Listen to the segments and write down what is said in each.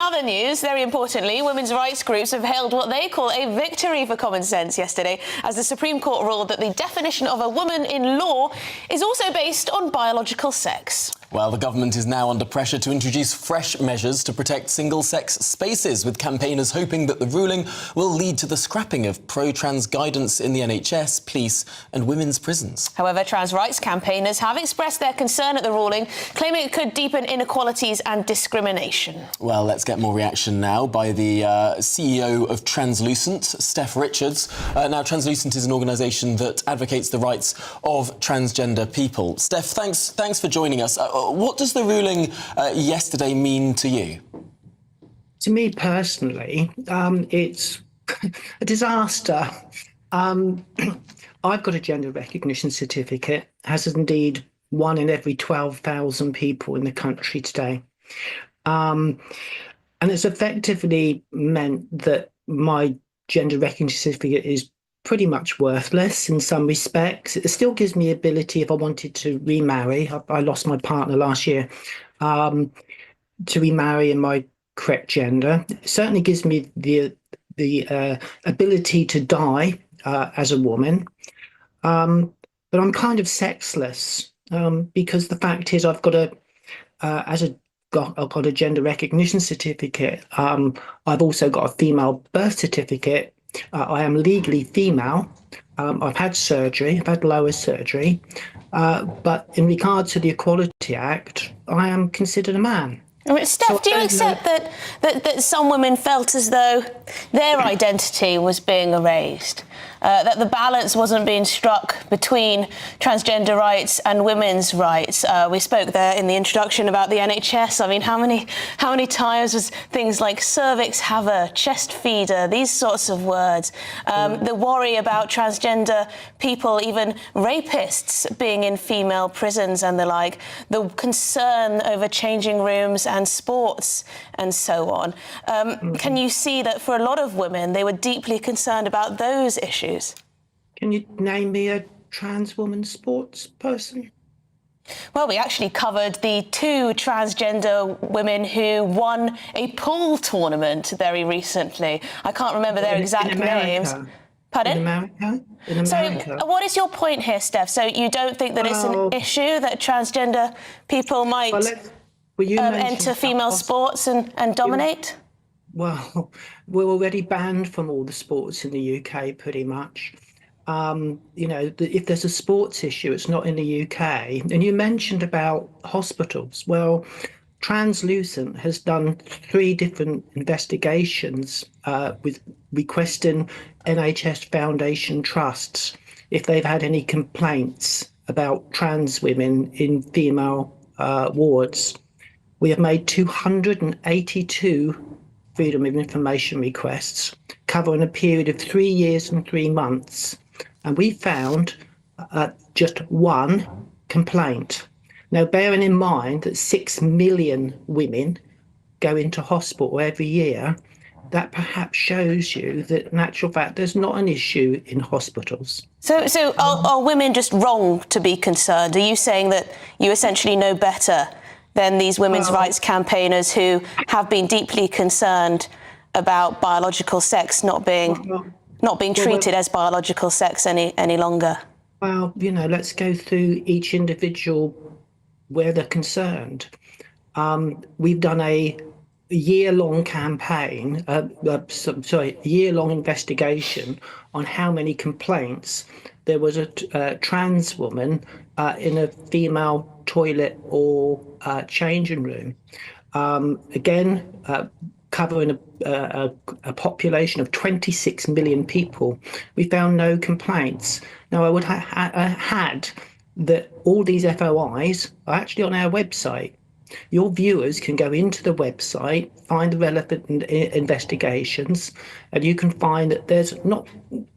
Other news, very importantly, women's rights groups have hailed what they call a victory for common sense yesterday as the Supreme Court ruled that the definition of a woman in law is also based on biological sex. Well, the government is now under pressure to introduce fresh measures to protect single-sex spaces, with campaigners hoping that the ruling will lead to the scrapping of pro-trans guidance in the NHS, police and women's prisons. However, trans rights campaigners have expressed their concern at the ruling, claiming it could deepen inequalities and discrimination. Well, let's get more reaction now by the CEO of Translucent, Steph Richards. Now, Translucent is an organisation that advocates the rights of transgender people. Steph, thanks for joining us. What does the ruling yesterday mean to you? To me personally, it's a disaster. I've got a gender recognition certificate, as indeed 1 in every 12,000 people in the country today. And it's effectively meant that my gender recognition certificate is pretty much worthless in some respects. It still gives me ability, if I wanted to remarry, I lost my partner last year, to remarry in my correct gender. It certainly gives me the ability to die as a woman. But I'm kind of sexless because the fact is I've got a gender recognition certificate. I've also got a female birth certificate. I am legally female. I've had surgery. I've had lower surgery. But in regard to the Equality Act, I am considered a man. Steph, do you accept that some women felt as though their identity was being erased? That the balance wasn't being struck between transgender rights and women's rights? We spoke there in the introduction about the NHS. I mean, how many times was things like cervix haver, chest feeder, these sorts of words? The worry about transgender people, even rapists, being in female prisons and the like. The concern over changing rooms and sports and so on. Can you see that for a lot of women, they were deeply concerned about those issues? Can you name me a trans woman sports person? Well, we actually covered the 2 transgender women who won a pool tournament very recently. I can't remember their exact names. Pardon? In America? So what is your point here, Steph? So you don't think that it's an issue that transgender people might enter female sports and dominate? Well, we're already banned from all the sports in the UK, pretty much. If there's a sports issue, it's not in the UK. And you mentioned about hospitals. Well, Translucent has done 3 different investigations with requesting NHS Foundation trusts if they've had any complaints about trans women in female wards. We have made 282 Freedom of Information requests covering a period of 3 years and 3 months. And we found just 1 complaint. Now, bearing in mind that 6 million women go into hospital every year, that perhaps shows you that in actual fact there's not an issue in hospitals. So are women just wrong to be concerned? Are you saying that you essentially know better than these women's rights campaigners who have been deeply concerned about biological sex not being treated as biological sex any longer? Well, let's go through each individual where they're concerned. We've done a year-long campaign, year-long investigation on how many complaints there was a trans woman in a female toilet or changing room. Covering a population of 26 million people, we found no complaints. Now, I would had that all these FOIs are actually on our website. Your viewers can go into the website, find the relevant investigations, and you can find that there's not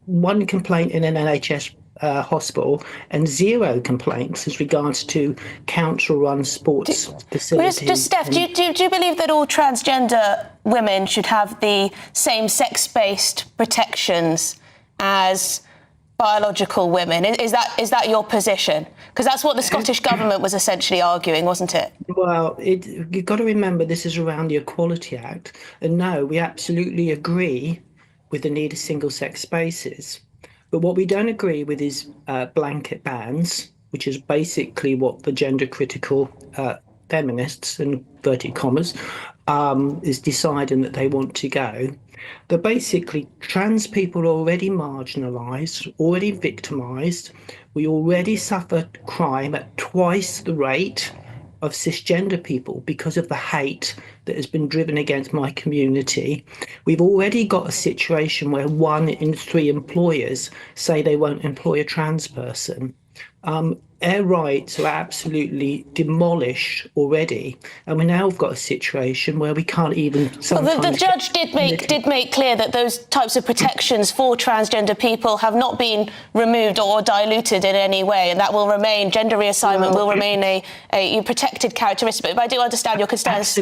1 complaint in an NHS hospital and 0 complaints as regards to council-run sports facilities. Just Steph, do you believe that all transgender women should have the same sex-based protections as biological women. Is that your position? Because that's what the Scottish government was essentially arguing, wasn't it? Well, you've got to remember this is around the Equality Act, and no, we absolutely agree with the need of single-sex spaces. But what we don't agree with is blanket bans, which is basically what the gender-critical feminists, in inverted commas, is deciding that they want to go. That basically trans people are already marginalised, already victimised. We already suffer crime at twice the rate of cisgender people because of the hate that has been driven against my community. We've already got a situation where 1 in 3 employers say they won't employ a trans person. Our rights are absolutely demolished already, and we now have got a situation where we can't even. Well, the judge did make clear that those types of protections for transgender people have not been removed or diluted in any way, and that will remain. Gender reassignment will remain a protected characteristic. But I do understand your concerns.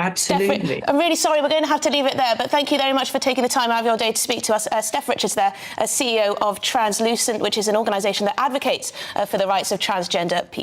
Absolutely. I'm really sorry, we're going to have to leave it there. But thank you very much for taking the time out of your day to speak to us. Steph Richards, there, CEO of Translucent, which is an organisation that advocates for the rights of transgender people.